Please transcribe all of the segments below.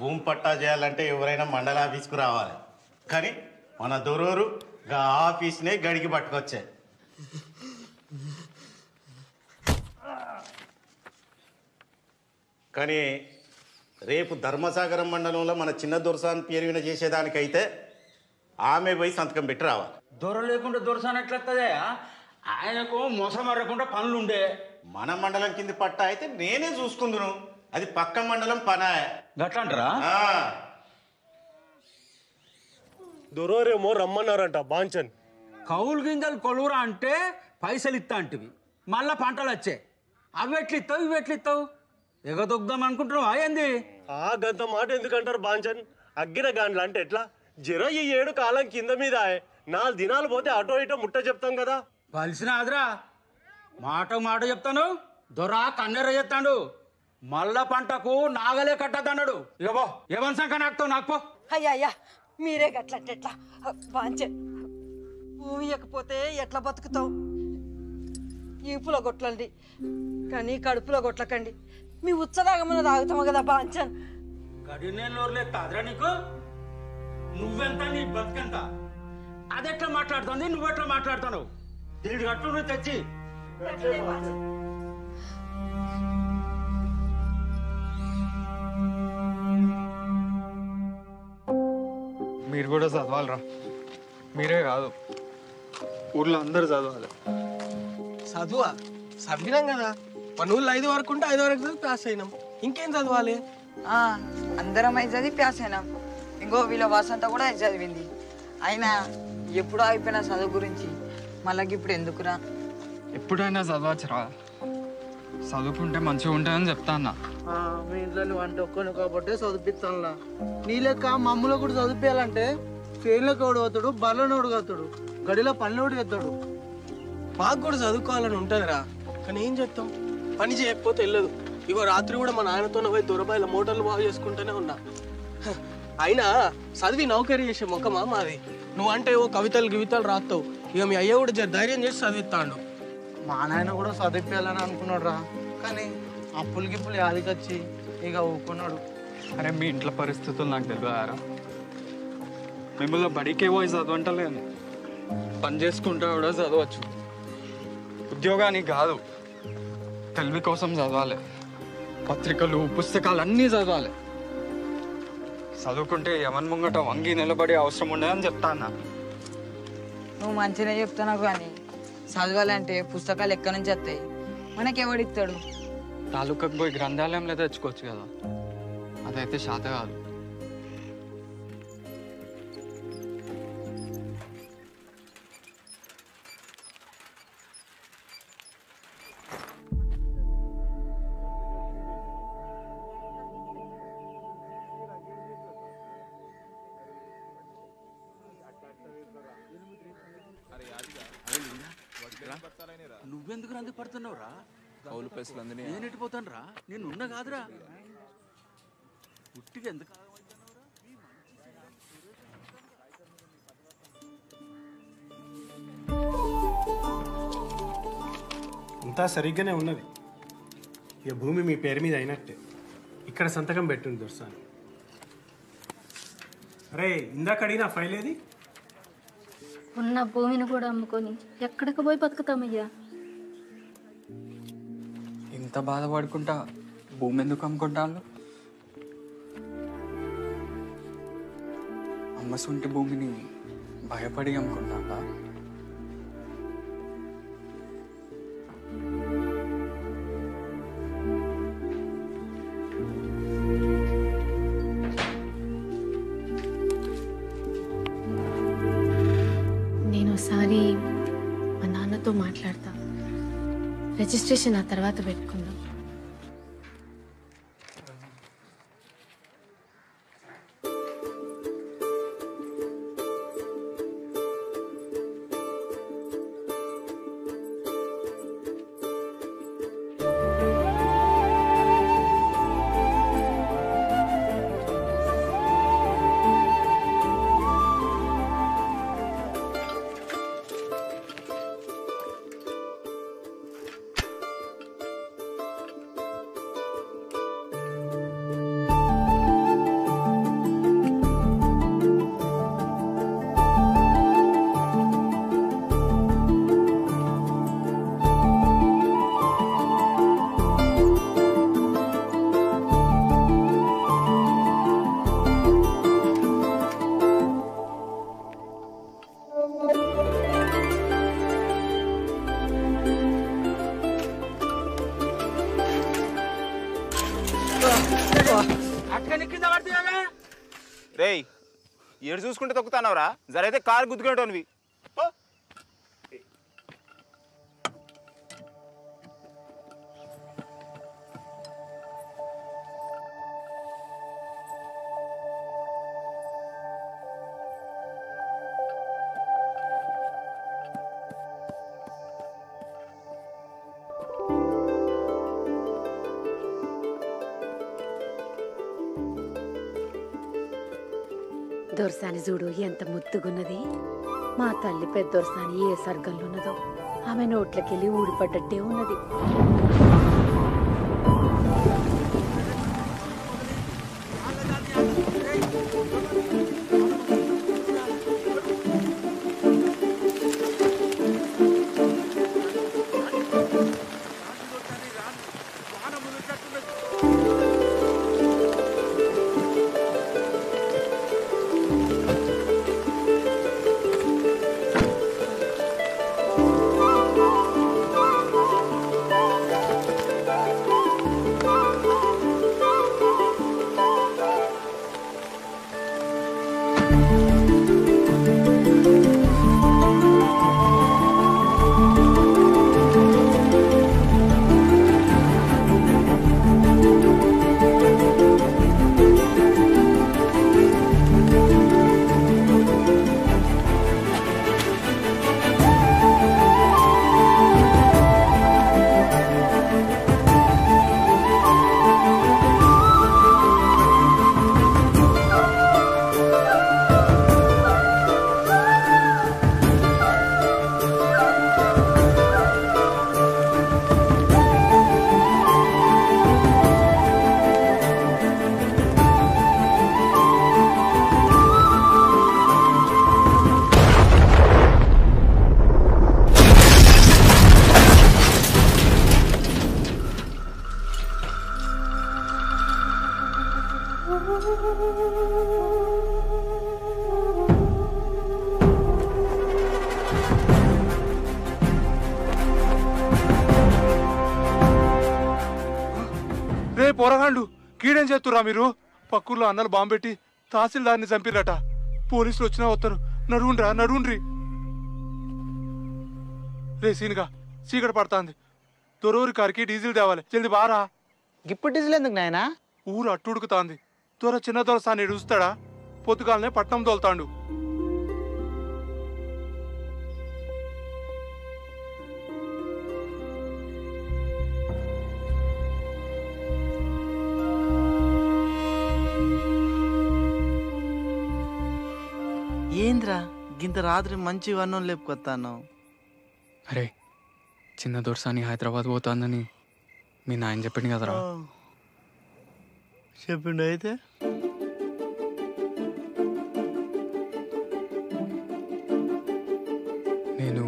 భూమి పట్టా చేయాలంటే ఎవరైనా మండల ఆఫీస్కు రావాలి. కానీ మన దొరూరు గా ఆఫీస్నే గడికి పట్టుకొచ్చే. కానీ రేపు ధర్మసాగరం మండలంలో మన చిన్న దొరసాన్ పేరు విన చేసేదానికైతే ఆమె పోయి సంతకం పెట్టి రావాలి. దొర లేకుండా దొరసాన్ ఎట్లొస్తుందయ్యా? ఆయనకు మోసం మరకుండా పనులుండే. మన మండలం కింది పట్టా అయితే నేనే చూసుకుందును, అది పక్క మండలం పనా. గట్లంటారా? దొరేమో రమ్మన్నారంట బాంచన్. కౌలు గింజలు కొలువురా అంటే పైసలు ఇస్తా అంటివి, మళ్ళా పంటలు వచ్చాయి. అవి ఎట్లిస్తావు ఇవి ఎట్లిస్తావు? ఎగదొగ్దాం అనుకుంటున్నావా ఏంది? గంత మాట ఎందుకంటారు బాంచన్? అగ్గిన గాండ్లు అంటే ఎట్లా? జర ఈ 7 కాలం కింద మీద 4 దినాలు పోతే అటో ఇటో ముట్ట చెప్తాం కదా. కలిసిన అదిరా మాట చెప్తాను. దొరా కన్నెర చెప్తాడు, మళ్ళా పంటకు నాగలే కట్టద్దన్నాడు. ఇక పో, ఏమని సంఖ నాకుతావు నాకు పో. అయ్యా మీరే గట్లంటే ఎట్లా బాంచే? భూమి ఇవ్వకపోతే ఎట్లా బతుకుతావు? ఈపులో కొట్లండి కానీ కడుపులో కొట్లకండి. మీ ఉచ్చదాగమని తాగుతాము కదా బాంచన్. గడి నేను నోరులేదు అదిరా నీకు. నువ్వెంత నీ బతుకెంత? అదెట్లా మాట్లాడుతుంది, నువ్వెట్లా మాట్లాడుతావు? దీని గట్లు నువ్వు తెచ్చి మీరు కూడా చదవాలరా. మీరే కాదు, ఊర్లో అందరు చదవాలి. చదివినాం కదా, మన ఊళ్ళో 5 వరకు ఉంటే 5 వరకు పాస్ అయినాం. ఇంకేం చదవాలి? అందరం అయితే చదివి పాస్ అయినాం. ఇంకో వీళ్ళ వసంత కూడా అయితే చదివింది. అయినా ఎప్పుడో అయిపోయిన చదువు గురించి మళ్ళీ ఇప్పుడు ఎందుకురా? ఎప్పుడైనా చదవచ్చురా, చదువుకుంటే మంచిగా ఉంటుందని చెప్తా అన్న. మీ ఇంట్లో నువ్వు అంటే ఒక్కని కాబట్టి చదివిస్తానులా. నీ లెక్క మమ్మల్ని కూడా చదివించాలంటే ఫెయిల్లోకి ఓడి అవుతాడు, బర్రెని ఓడి అవుతాడు, గడిలో పనులు ఓడి ఎత్తాడు. మాకు కూడా చదువుకోవాలని ఉంటుందిరా, కానీ ఏం చెప్తాం? పని చేయకపోతే వెళ్ళదు. ఇగో రాత్రి కూడా మా నాయనతో పోయి దొరబాయిల మోటార్లు బాగు చేసుకుంటూనే ఉన్నా. అయినా చదివి నౌకరీ చేసే ముఖమా మాది? నువ్వంటే ఓ కవితలు రాస్తావు. ఇక మీ అయ్య కూడా ధైర్యం చేసి చదివిస్తాడు. మా నాయన కూడా చదివించాలని అనుకున్నాడు రా, కానీ అప్పులు గిప్పులు యాదికొచ్చి ఇక ఊకున్నాడు. అరే మీ ఇంట్లో పరిస్థితులు నాకు తెలియదారా? మిమ్మల్ని బడికే పోయి చదవంటలేను, పని చేసుకుంటా కూడా చదవచ్చు. ఉద్యోగానికి కాదు, తెలివి కోసం చదవాలి. పత్రికలు పుస్తకాలు అన్నీ చదవాలి. చదువుకుంటే ఎవరి ముంగట వంగి నిలబడే అవసరం ఉండదని చెప్తా అన్న. నువ్వు మంచిగా చెప్తున్నావు, కానీ చదవాలంటే పుస్తకాలు ఎక్కడి నుంచి వస్తాయి? మనకి ఎవడిస్తాడు? తాలూకాకు పోయి గ్రంథాలయంలో తెచ్చుకోవచ్చు కదా, అదైతే శాత కాదు. నువ్వెందుకు రంది పడుతున్నావురా? నేను ఎట్టిపోతాను రా, నేను ఉన్నా కాదురా. పుట్టిగా ఎందుకు అంతా సరిగ్గానే ఉన్నది. ఇక భూమి మీ పేరు మీద అయినట్టే. ఇక్కడ సంతకం పెట్టింది దొరసాని. అరే ఇందాక అడిగిన ఫైల్ ఏది? ఉన్న భూమిని కూడా అమ్ముకొని ఎక్కడికి పోయి బతుకుతామయ్యా? ఇంత బాధపడుకుంటా భూమి ఎందుకు అమ్ముకుంటాను? అమ్మసుంటి భూమిని భయపడి అమ్ముకుంటా. నేను ఒకసారి మా నాన్నతో మాట్లాడతా. రిజిస్ట్రేషన్ ఆ తర్వాత పెట్టుకుందాం. కింద పడుతున్నావా? రేయ్ ఏడు చూసుకుంటే తొక్కుతానవరా జరైతే కారు గుద్దుకునేటోనివి దొరసాని చూడు ఎంత ముద్దుగున్నది. మా తల్లి పెద్ద దొరసాని ఏ సర్గంలో ఉన్నదో ఆమె నోట్లకెళ్ళి ఊడిపడ్డట్టే ఉన్నది. పోరగాండు కీడేం చేస్తురా మీరు? పక్కూర్లో అన్నలు బాంబు పెట్టి తహసీల్దార్ని చంపిరట. పోలీసులు వచ్చినా వస్తారు. నడుండ్రి. రే సీనుగా చీకటి పడుతుంది. దొరూరి కారికి డీజిల్ తేవాలి. జల్ది బారా. ఇప్పుడు డీజిల్ ఎందుకు నాయనా? ఊరు అట్టుడుకుతాంది. చిన్న దొరసాన్ని చూస్తాడా? పొద్దుగాలనే పట్నం తోలుతాండు. ఏంద్రా గింత రాత్రి మంచి వర్ణం లేపుకొస్తాను? అరే చిన్న దొరసాని హైదరాబాద్ పోతుందని మీ నాయన చెప్పిండు కదరా. చెప్పిండు అయితే నేను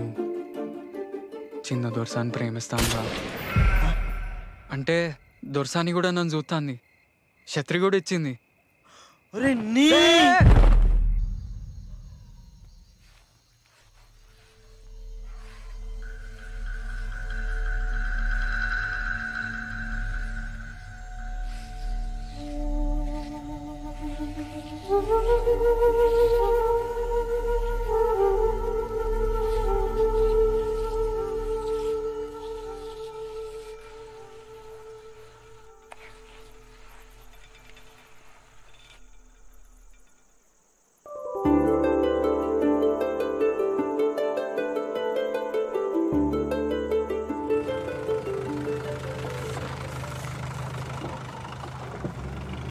చిన్న దొరసాని ప్రేమిస్తాను రా. అంటే దొరసాని కూడా నన్ను చూస్తాంది. ఛత్రి కూడా ఇచ్చింది.